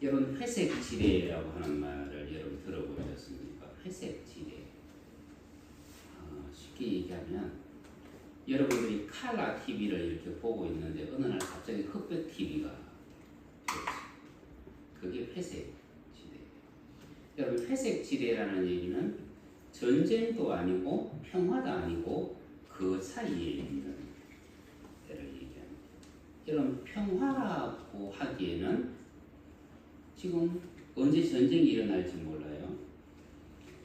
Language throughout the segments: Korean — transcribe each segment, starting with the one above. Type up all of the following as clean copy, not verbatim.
여러분 회색 지대라고 하는 말을 여러분 들어보셨습니까? 회색 지대. 쉽게 얘기하면 여러분들이 칼라 TV를 이렇게 보고 있는데 어느 날 갑자기 흑백 TV가 그게 회색 지대. 여러분 회색 지대라는 얘기는 전쟁도 아니고 평화도 아니고 그 사이에 있는 데를 얘기합니다. 여러분 평화라고 하기에는 지금 언제 전쟁이 일어날지 몰라요.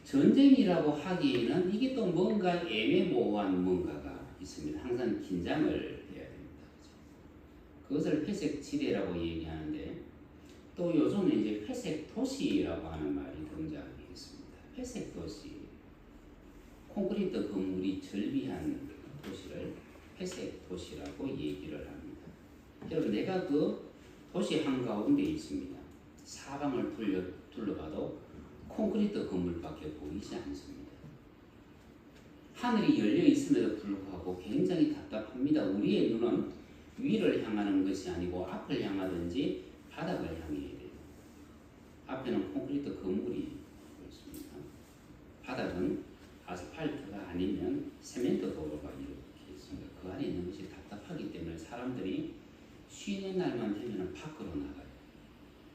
전쟁이라고 하기에는 이게 또 뭔가 애매모호한 뭔가가 있습니다. 항상 긴장을 해야 됩니다. 그것을 회색 지대라고 얘기하는데 또 요즘에 이제 회색 도시라고 하는 말이 등장했습니다. 회색 도시, 콘크리트 건물이 절비한 도시를 회색 도시라고 얘기를 합니다. 여러분 내가 그 도시 한가운데 있습니다. 사방을 둘러봐도 콘크리트 건물밖에 보이지 않습니다. 하늘이 열려 있음에도 불구하고 굉장히 답답합니다. 우리의 눈은 위를 향하는 것이 아니고 앞을 향하든지 바닥을 향해야 돼요. 앞에는 콘크리트 건물이 있습니다. 바닥은 아스팔트가 아니면 세멘트 도로가 이렇게 있습니다. 그 안에 있는 것이 답답하기 때문에 사람들이 쉬는 날만 되면 밖으로 나가요.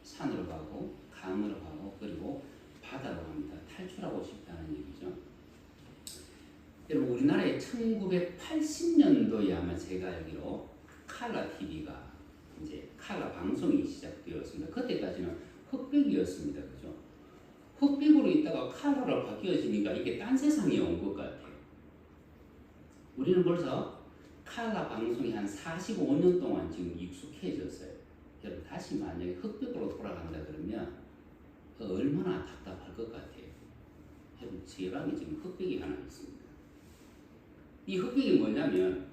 산으로 가고 강으로 가고 그리고 바다로 갑니다. 탈출하고 싶다는 얘기죠. 여러분 우리나라에 1980년도에 아마 제가 알기로 칼라 TV가 이제 칼라 방송이 시작되었습니다. 그때까지는 흑백이었습니다. 그죠? 흑백으로 있다가 칼라로 바뀌어지니까 이게 딴 세상에 온 것 같아요. 우리는 벌써 칼라 방송이 한 45년 동안 지금 익숙해졌어요. 여러분 다시 만약에 흑백으로 돌아간다 그러면 얼마나 답답할 것 같아요. 여러분 제 방에 지금 흑백이 하나 있습니다. 이 흑백이 뭐냐면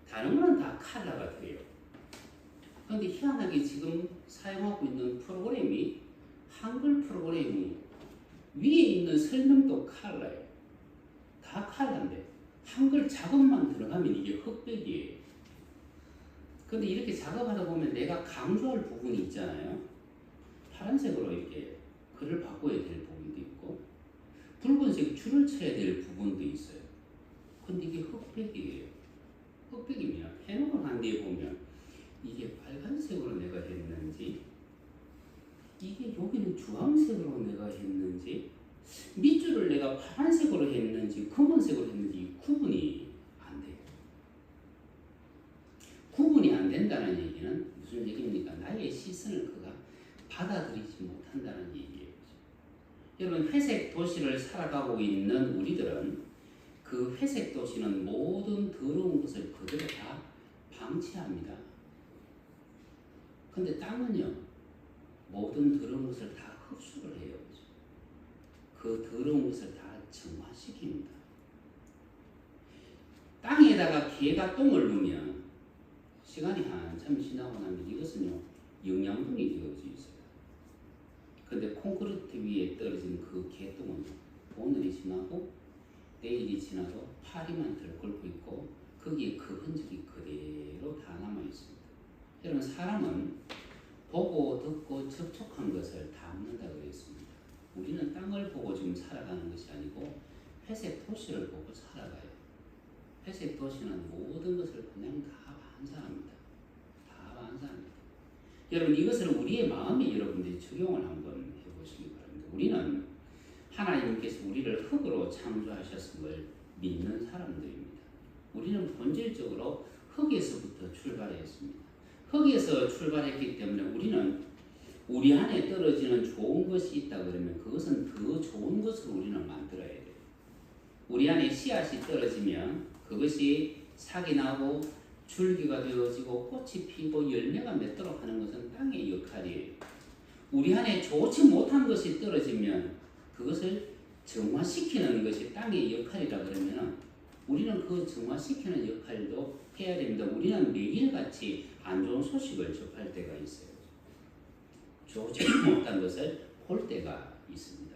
다른 거는 다 칼라가 돼요. 그런데 희한하게 지금 사용하고 있는 프로그램이 한글 프로그램이 위에 있는 설명도 칼라예요. 다 칼라인데 한글 작업만 들어가면 이게 흑백이에요. 근데 이렇게 작업하다 보면 내가 강조할 부분이 있잖아요. 파란색으로 이렇게 글을 바꿔야 될 부분도 있고 붉은색 줄을 쳐야 될 부분도 있어요. 근데 이게 흑백이에요. 흑백이면 해놓고 난 뒤에 보면 이게 빨간색으로 내가 했는지 이게 여기는 주황색으로 내가 했는지 밑줄을 내가 파란색으로 했는지 검은색으로 했는지 구분이 안 돼요. 구분이 안 된다는 얘기는 무슨 얘기입니까? 나의 시선을 그가 받아들이지 못한다는 얘기예요. 여러분 회색 도시를 살아가고 있는 우리들은 그 회색 도시는 모든 더러운 것을 그대로 다 방치합니다. 근데 땅은요 모든 더러운 것을 다 흡수를 해요. 그 더러운 것을 다 정화시킵니다. 땅에다가 개가 똥을 누면 시간이 한참 지나고 나면 이것은요 영양분이 되어져 있어요. 근데 콘크리트 위에 떨어진 그 개똥은 오늘이 지나고 내일이 지나도 파리만 들끓고 있고 거기에 그 흔적이 그대로 다 남아 있습니다. 여러분 사람은 보고 듣고 접촉한 것을 담는다 그랬습니다. 우리는 땅을 보고 지금 살아가는 것이 아니고 회색 도시를 보고 살아가요. 회색 도시는 모든 것을 그냥 다 반사합니다. 다 반사합니다. 여러분 이것을 우리의 마음에 여러분들이 적용을 한번 해보시기 바랍니다. 우리는 하나님께서 우리를 흙으로 창조하셨음을 믿는 사람들입니다. 우리는 본질적으로 흙에서부터 출발했습니다. 흙에서 출발했기 때문에 우리는 우리 안에 떨어지는 좋은 것이 있다 그러면 그것은 더 좋은 것을 우리는 만들어야 돼요. 우리 안에 씨앗이 떨어지면 그것이 싹이 나고 줄기가 되어지고 꽃이 피고 열매가 맺도록 하는 것은 땅의 역할이에요. 우리 안에 좋지 못한 것이 떨어지면 그것을 정화시키는 것이 땅의 역할이라 그러면 우리는 그 정화시키는 역할도 해야 됩니다. 우리는 매일같이 안 좋은 소식을 접할 때가 있어요. 좋지 못한 것을 볼 때가 있습니다.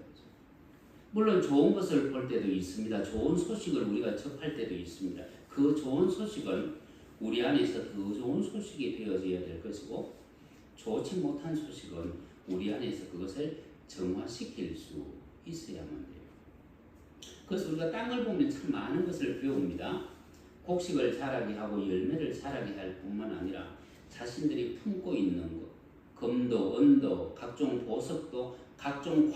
물론 좋은 것을 볼 때도 있습니다. 좋은 소식을 우리가 접할 때도 있습니다. 그 좋은 소식은 우리 안에서 더 좋은 소식이 되어져야 될 것이고 좋지 못한 소식은 우리 안에서 그것을 정화시킬 수 있어야만 돼요. 그래서 우리가 딴 걸 보면 참 많은 것을 배웁니다. 곡식을 자라게 하고 열매를 자라게 할 뿐만 아니라 자신들이 품고 있는 것, 금도, 은도, 각종 보석도, 각종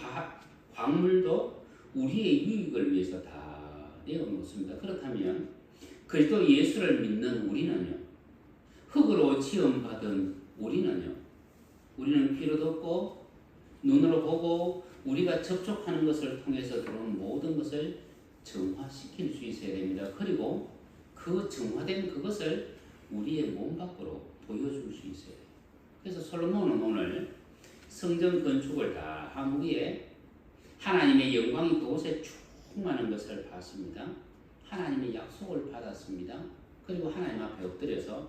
광물도 우리의 유익을 위해서 다 내어놓습니다. 그렇다면 그리스도 예수를 믿는 우리는요, 흙으로 지음받은 우리는 귀로 듣고 눈으로 보고 우리가 접촉하는 것을 통해서 들어온 모든 것을 정화시킬 수 있어야 됩니다. 그리고 그 정화된 그것을 우리의 몸 밖으로 보여줄 수 있어요. 그래서 솔로몬은 오늘 성전 건축을 다 한 후에 하나님의 영광이 그곳에 충만한 것을 봤습니다. 하나님의 약속을 받았습니다. 그리고 하나님 앞에 엎드려서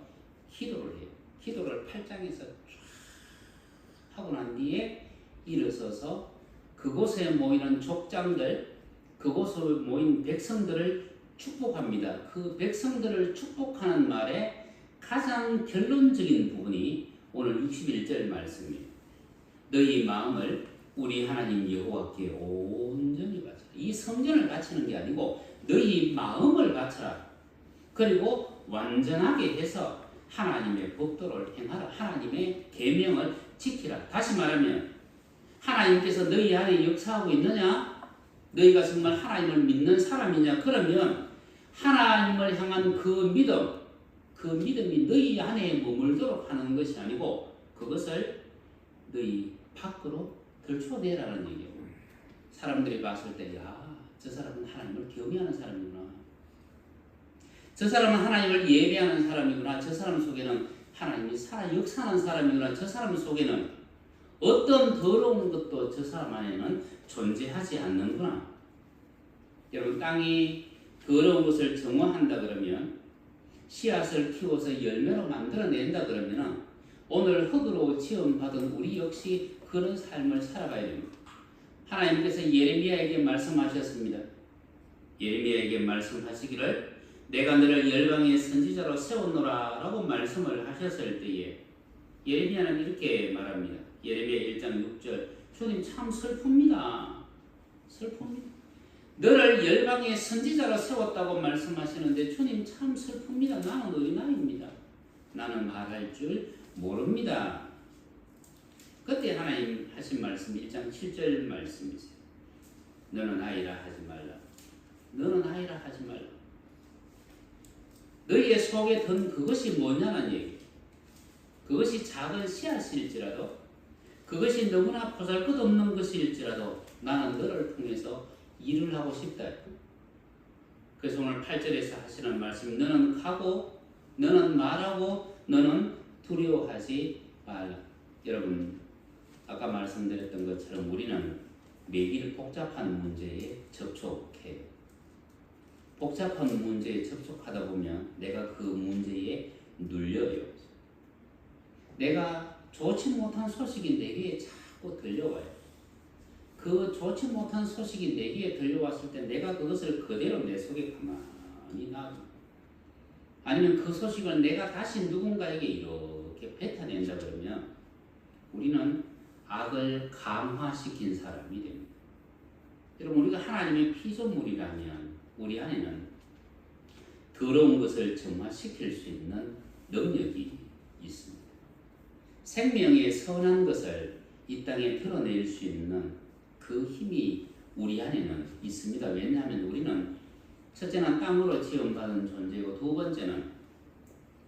기도를 해요. 기도를 8장에서 쫙 하고 난 뒤에 일어서서 그곳에 모이는 족장들, 그곳에 모인 백성들을 축복합니다. 그 백성들을 축복하는 말에 가장 결론적인 부분이 오늘 61절 말씀이에요. 너희 마음을 우리 하나님 여호와께 온전히 바쳐라. 이 성전을 바치는 게 아니고 너희 마음을 바쳐라. 그리고 완전하게 해서 하나님의 법도를 행하라. 하나님의 계명을 지키라. 다시 말하면 하나님께서 너희 안에 역사하고 있느냐? 너희가 정말 하나님을 믿는 사람이냐? 그러면 하나님을 향한 그 믿음이 너희 안에 머물도록 하는 것이 아니고 그것을 너희 밖으로 들춰내라는 얘기예요. 사람들이 봤을 때, 야, 저 사람은 하나님을 경외하는 사람이구나. 저 사람은 하나님을 예배하는 사람이구나. 저 사람 속에는 하나님이 살아 역사하는 사람이구나. 저 사람 속에는 어떤 더러운 것도 저 사람 안에는 존재하지 않는구나. 여러분, 땅이 더러운 것을 정화한다 그러면, 씨앗을 키워서 열매로 만들어낸다 그러면 오늘 흙으로 지음받은 우리 역시 그런 삶을 살아가야 됩니다. 하나님께서 예레미야에게 말씀하셨습니다. 예레미야에게 말씀하시기를 내가 너를 열방의 선지자로 세웠노라 라고 말씀을 하셨을 때에 예레미야는 이렇게 말합니다. 예레미야 1장 6절 주님 참 슬픕니다. 너를 열방의 선지자로 세웠다고 말씀하시는데 주님 참 슬픕니다. 나는 어린아이입니다. 나는 말할 줄 모릅니다. 그때 하나님 하신 말씀 1장 7절 말씀이세요. 너는 아이라 하지 말라. 너는 아이라 하지 말라. 너희의 속에 든 그것이 뭐냐는 얘기. 그것이 작은 씨앗일지라도 그것이 너무나 보잘것없는 것일지라도 나는 너를 통해서 일을 하고 싶다. 그래서 오늘 8절에서 하시는 말씀 너는 가고 너는 말하고 너는 두려워하지 말라. 여러분 아까 말씀드렸던 것처럼 우리는 매일 복잡한 문제에 접촉해요. 복잡한 문제에 접촉하다 보면 내가 그 문제에 눌려요. 내가 좋지 못한 소식이 내게 자꾸 들려와요. 그 좋지 못한 소식이 내게 들려왔을 때 내가 그것을 그대로 내 속에 가만히 놔둬. 아니면 그 소식을 내가 다시 누군가에게 이렇게 뱉어낸다 그러면 우리는 악을 감화시킨 사람이 됩니다. 여러분 우리가 하나님의 피조물이라면 우리 안에는 더러운 것을 정화시킬 수 있는 능력이 있습니다. 생명의 선한 것을 이 땅에 드러낼 수 있는 그 힘이 우리 안에는 있습니다. 왜냐하면 우리는 첫째는 땅으로 지음받은 존재고 두 번째는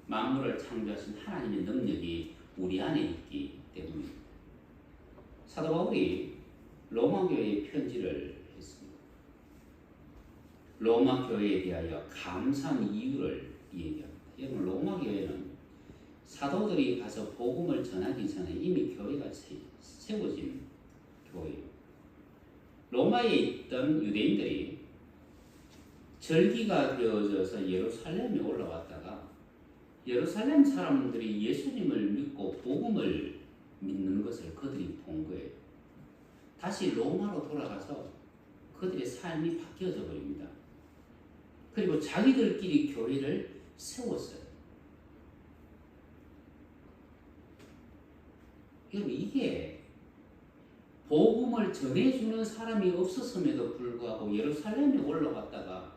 만물을 창조하신 하나님의 능력이 우리 안에 있기 때문입니다. 사도 바울이 로마 교회에 편지를 했습니다. 로마 교회에 대하여 감사한 이유를 얘기합니다. 여러분 로마 교회는 사도들이 가서 복음을 전하기 전에 이미 교회가 세워진 교회예요. 로마에 있던 유대인들이 절기가 되어져서 예루살렘에 올라왔다가 예루살렘 사람들이 예수님을 믿고 복음을 믿는 것을 그들이 본 거예요. 다시 로마로 돌아가서 그들의 삶이 바뀌어져 버립니다. 그리고 자기들끼리 교회를 세웠어요. 여러분 이게 복음을 전해주는 사람이 없었음에도 불구하고 예루살렘에 올라갔다가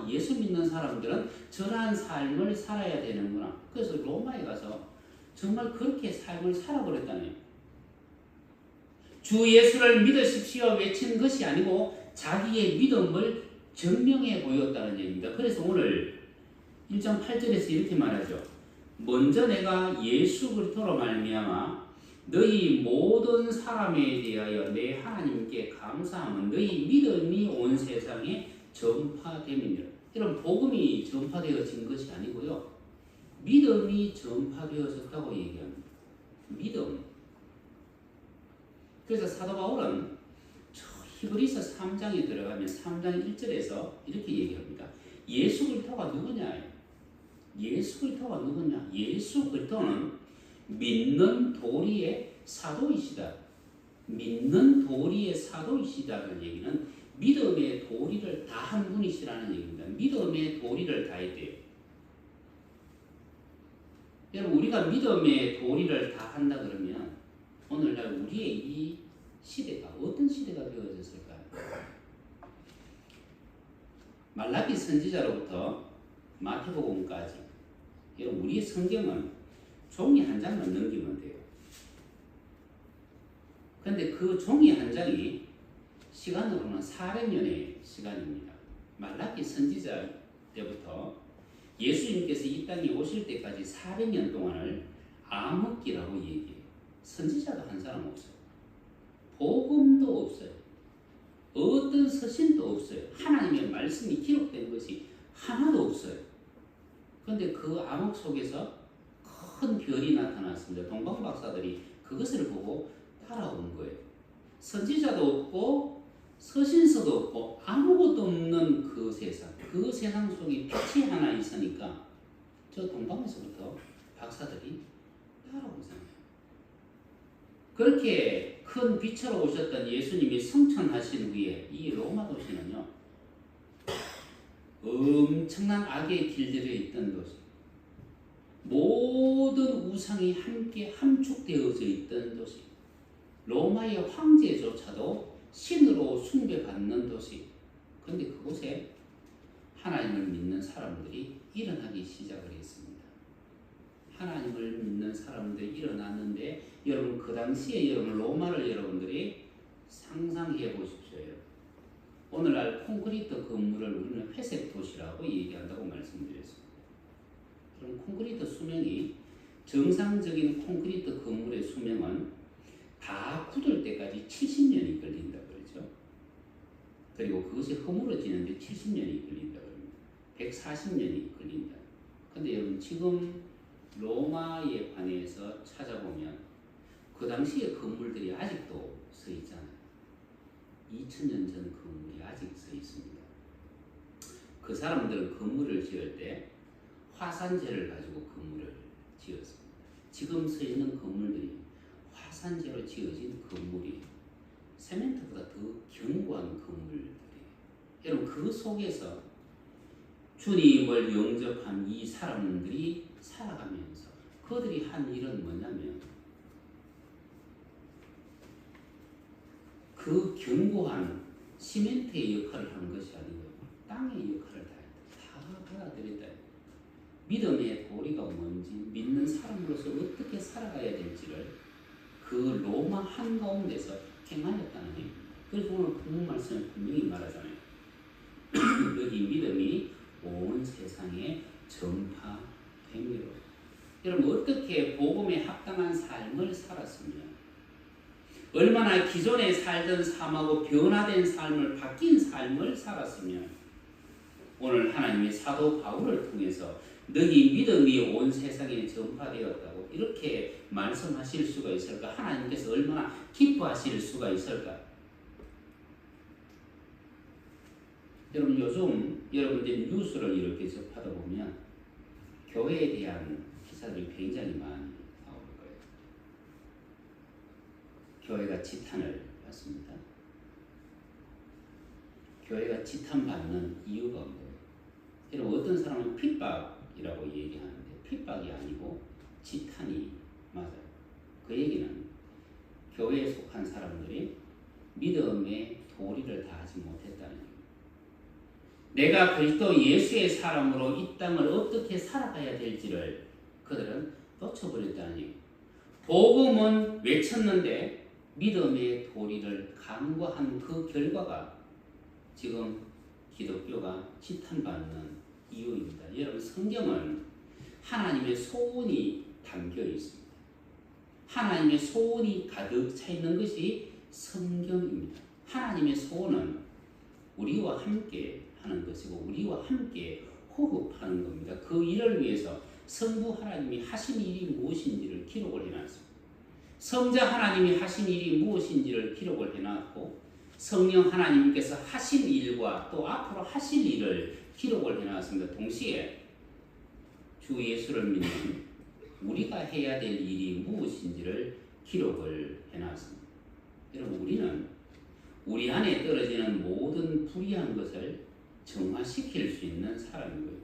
예수 믿는 사람들은 저러한 삶을 살아야 되는구나. 그래서 로마에 가서 정말 그렇게 삶을 살아버렸다네요. 주 예수를 믿으십시오 외친 것이 아니고 자기의 믿음을 증명해 보였다는 얘기입니다. 그래서 오늘 1장 8절에서 이렇게 말하죠. 먼저 내가 예수 그리스도로 말미암아 너희 모든 사람에 대하여 내 하나님께 감사함은 너희 믿음이 온 세상에 전파됨이니라. 이런 복음이 전파되어진 것이 아니고요. 믿음이 전파되어졌다고 얘기합니다. 믿음. 그래서 사도 바울은 히브리서 3장에 들어가면 3장 1절에서 이렇게 얘기합니다. 예수 그리스도가 누구냐? 예수 그리스도가 누구냐? 예수 그리스도는 믿는 도리의 사도이시다. 믿는 도리의 사도이시다는 얘기는 믿음의 도리를 다한 분이시라는 얘기입니다. 믿음의 도리를 다했대요. 여러분 우리가 믿음의 도리를 다한다 그러면 오늘날 우리의 이 시대가 어떤 시대가 되어졌을까요? 말라기 선지자로부터 마태복음까지 여러분 우리의 성경은 종이 한 장만 넘기면 돼요. 그런데 그 종이 한 장이 시간으로는 400년의 시간입니다. 말라기 선지자 때부터 예수님께서 이 땅에 오실 때까지 400년 동안을 암흑기라고 얘기해요. 선지자도 한 사람 없어요. 복음도 없어요. 어떤 서신도 없어요. 하나님의 말씀이 기록된 것이 하나도 없어요. 그런데 그 암흑 속에서 큰 별이 나타났습니다. 동방 박사들이 그것을 보고 따라온 거예요. 선지자도 없고 서신서도 없고 아무것도 없는 그 세상 속에 빛이 하나 있으니까 저 동방에서부터 박사들이 따라오잖아요. 그렇게 큰 빛으로 오셨던 예수님이 성천하신 후에 이 로마 도시는요 엄청난 악에 길들여 있던 도시, 모든 우상이 함께 함축되어져 있던 도시, 로마의 황제조차도 신으로 숭배받는 도시. 그런데 그곳에 하나님을 믿는 사람들이 일어나기 시작을 했습니다. 하나님을 믿는 사람들이 일어났는데 여러분 그 당시에 여러분 로마를 여러분들이 상상해 보십시오. 오늘날 콘크리트 건물을 우리는 회색 도시라고 얘기한다고 말씀드렸습니다. 그럼 콘크리트 수명이 정상적인 콘크리트 건물의 수명은 다 굳을 때까지 70년이 걸린다 그러죠. 그리고 그것이 허물어지는데 70년이 걸린다 그럽니다. 140년이 걸린다. 근데 여러분 지금 로마에 관해서 찾아보면 그 당시의 건물들이 아직도 서 있잖아요. 2000년 전 건물이 아직 서 있습니다. 그 사람들은 건물을 지을 때 화산재를 가지고 건물을 지었습니다. 지금 서 있는 건물들이 화산재로 지어진 건물이 세멘트보다 더 견고한 건물들이에요. 여러분 그 속에서 주님을 영접한 이 사람들이 살아가면서 그들이 한 일은 뭐냐면 그 견고한 시멘트의 역할을 한 것이 아니고 땅의 역할을 다 받아들였다. 믿음의 도리가 뭔지, 믿는 사람으로서 어떻게 살아가야 될지를 그 로마 한가운데서 행하였다는 얘기입니다. 그래서 오늘 본문 말씀에 분명히 말하잖아요. 여기 믿음이 온 세상에 전파됨이로. 여러분 어떻게 복음에 합당한 삶을 살았으면, 얼마나 기존에 살던 삶하고 변화된 삶을, 바뀐 삶을 살았으면 오늘 하나님이 사도 바울을 통해서 너희 믿음이 온 세상에 전파되었다고 이렇게 말씀하실 수가 있을까? 하나님께서 얼마나 기뻐하실 수가 있을까? 여러분 요즘 여러분들이 뉴스를 이렇게 접하다 보면 교회에 대한 기사들이 굉장히 많이 나올 거예요. 교회가 지탄을 받습니다. 교회가 지탄받는 이유가 뭐예요? 여러분 어떤 사람은 핍박이라고 얘기하는데 핍박이 아니고 지탄이 맞아요. 그 얘기는 교회에 속한 사람들이 믿음의 도리를 다하지 못했다는 얘기입니다. 내가 그리스도 예수의 사람으로 이 땅을 어떻게 살아가야 될지를 그들은 놓쳐버렸다는 얘기입니다. 복음은 외쳤는데 믿음의 도리를 간과한 그 결과가 지금 기독교가 지탄받는 이유입니다. 여러분, 성경은 하나님의 소원이 담겨 있습니다. 하나님의 소원이 가득 차 있는 것이 성경입니다. 하나님의 소원은 우리와 함께 하는 것이고 우리와 함께 호흡하는 겁니다. 그 일을 위해서 성부 하나님이 하신 일이 무엇인지를 기록을 해놨습니다. 성자 하나님이 하신 일이 무엇인지를 기록을 해놨고 성령 하나님께서 하신 일과 또 앞으로 하실 일을 기록을 해놨습니다. 동시에 주 예수를 믿는 우리가 해야 될 일이 무엇인지를 기록을 해놨습니다. 여러분, 우리는 우리 안에 떨어지는 모든 불의한 것을 정화시킬 수 있는 사람이고요.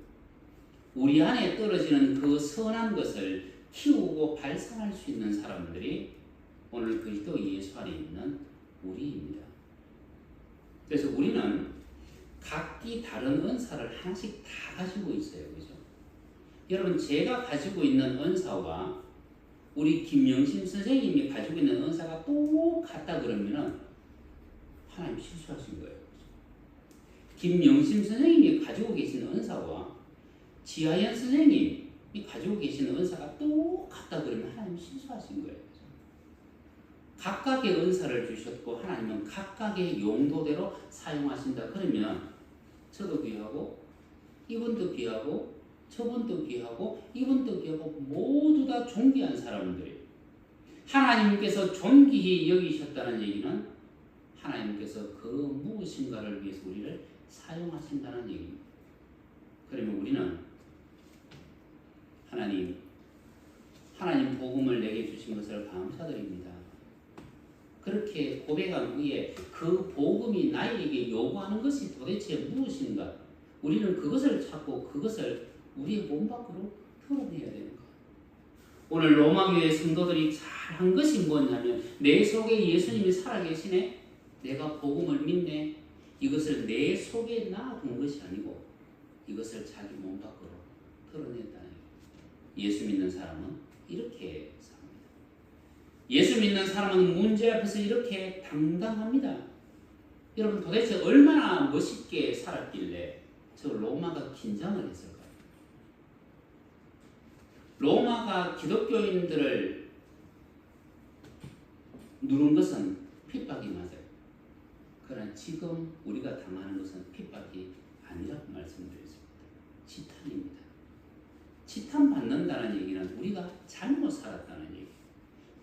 우리 안에 떨어지는 그 선한 것을 키우고 발산할 수 있는 사람들이 오늘 그리스도 예수 안에 있는 우리입니다. 그래서 우리는 각기 다른 은사를 하나씩 다 가지고 있어요. 그죠? 여러분, 제가 가지고 있는 은사와 우리 김영심 선생님이 가지고 있는 은사가 똑같다 그러면은 하나님 실수하신 거예요. 김영심 선생님이 가지고 계신 은사와 지하연 선생님이 가지고 계신 은사가 똑같다 그러면 하나님 실수하신 거예요. 각각의 은사를 주셨고 하나님은 각각의 용도대로 사용하신다 그러면 저도 귀하고 이분도 귀하고 저분도 귀하고 이분도 귀하고 모두 다 존귀한 사람들이 하나님께서 존귀히 여기셨다는 얘기는 하나님께서 그 무엇인가를 위해서 우리를 사용하신다는 얘기입니다. 그러면 우리는 하나님 복음을 내게 주신 것을 감사드립니다. 그렇게 고백한 후에 그 복음이 나에게 요구하는 것이 도대체 무엇인가? 우리는 그것을 찾고 그것을 우리의 몸 밖으로 털어내야 되는 거예요. 오늘 로마교회 성도들이 잘한 것이 뭐냐면 내 속에 예수님이 살아계시네. 내가 복음을 믿네. 이것을 내 속에 놔둔 것이 아니고 이것을 자기 몸 밖으로 털어냈다는 거예요. 예수 믿는 사람은 이렇게 삽니다. 예수 믿는 사람은 문제 앞에서 이렇게 당당합니다. 여러분, 도대체 얼마나 멋있게 살았길래 저 로마가 긴장을 했을까요? 로마가 기독교인들을 누른 것은 핍박이 맞아요. 그러나 지금 우리가 당하는 것은 핍박이 아니라고 말씀드렸습니다. 지탄입니다. 지탄받는다는 얘기는 우리가 잘못 살았다는 얘기.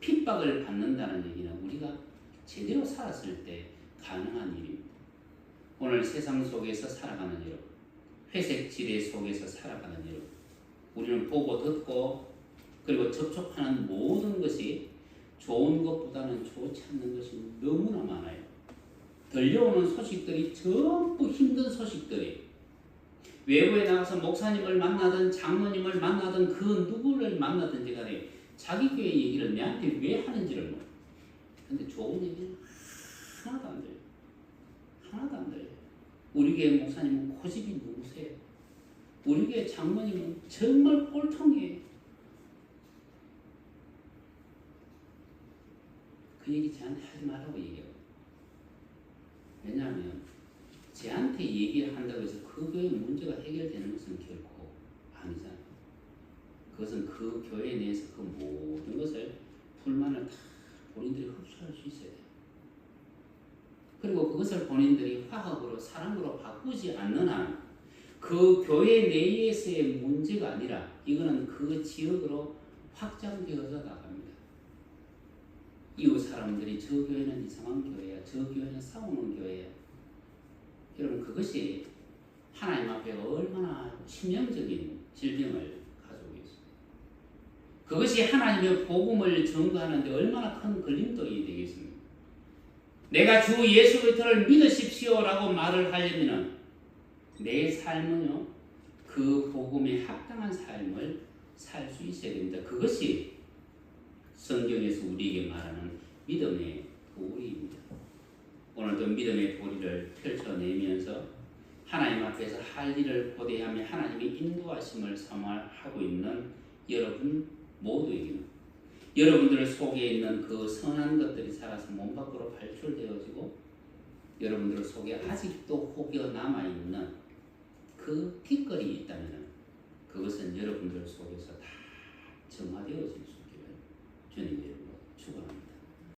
핍박을 받는다는 얘기는 우리가 제대로 살았을 때 가능한 일입니다. 오늘 세상 속에서 살아가는 여러분, 회색 지대 속에서 살아가는 여러분, 우리는 보고 듣고 그리고 접촉하는 모든 것이 좋은 것보다는 좋지 않는 것이 너무나 많아요. 들려오는 소식들이 전부 힘든 소식들이, 외부에 나가서 목사님을 만나든 장로님을 만나든 그 누구를 만나든지 간에 자기 교회 얘기를 내한테 왜 하는지를 몰라. 근데 좋은 얘기는 하나도 안 들려요. 하나도 안 들려요. 우리 교회 목사님은 고집이 누구세요? 우리 교회 장로님은 정말 꼴통이에요. 그 얘기 저한테 하지 말라고 얘기해요. 왜냐하면 저한테 얘기를 한다고 해서 그 교회 문제가 해결되는 것은 결코 아니잖아요. 그것은 그 교회 내에서 그 모든 것을 불만을 다 본인들이 흡수할 수 있어야 돼요. 그리고 그것을 본인들이 화합으로 사랑으로 바꾸지 않는 한 그 교회 내에서의 문제가 아니라 이거는 그 지역으로 확장되어서 나갑니다. 이웃 사람들이 저 교회는 이상한 교회야, 저 교회는 싸우는 교회야. 여러분, 그것이 하나님 앞에 얼마나 치명적인 질병을 가지고 있습니다. 그것이 하나님의 복음을 전가하는데 얼마나 큰 걸림돌이 되겠습니까? 내가 주 예수 그리스도를 믿으십시오라고 말을 하려면 내 삶은요, 그 복음에 합당한 삶을 살 수 있어야 됩니다. 그것이 성경에서 우리에게 말하는 믿음의 도리입니다. 오늘도 믿음의 도리를 펼쳐내면서 하나님 앞에서 할 일을 고대하며 하나님의 인도하심을 사모하고 있는 여러분 모두에게는 여러분들 속에 있는 그 선한 것들이 살아서 몸 밖으로 발출되어지고 여러분들 속에 아직도 혹여 남아있는 그 뒷거리 있다면 그것은 여러분들 속에서 다 정화되어질 수 있기를 주님의 이름으로 축원합니다.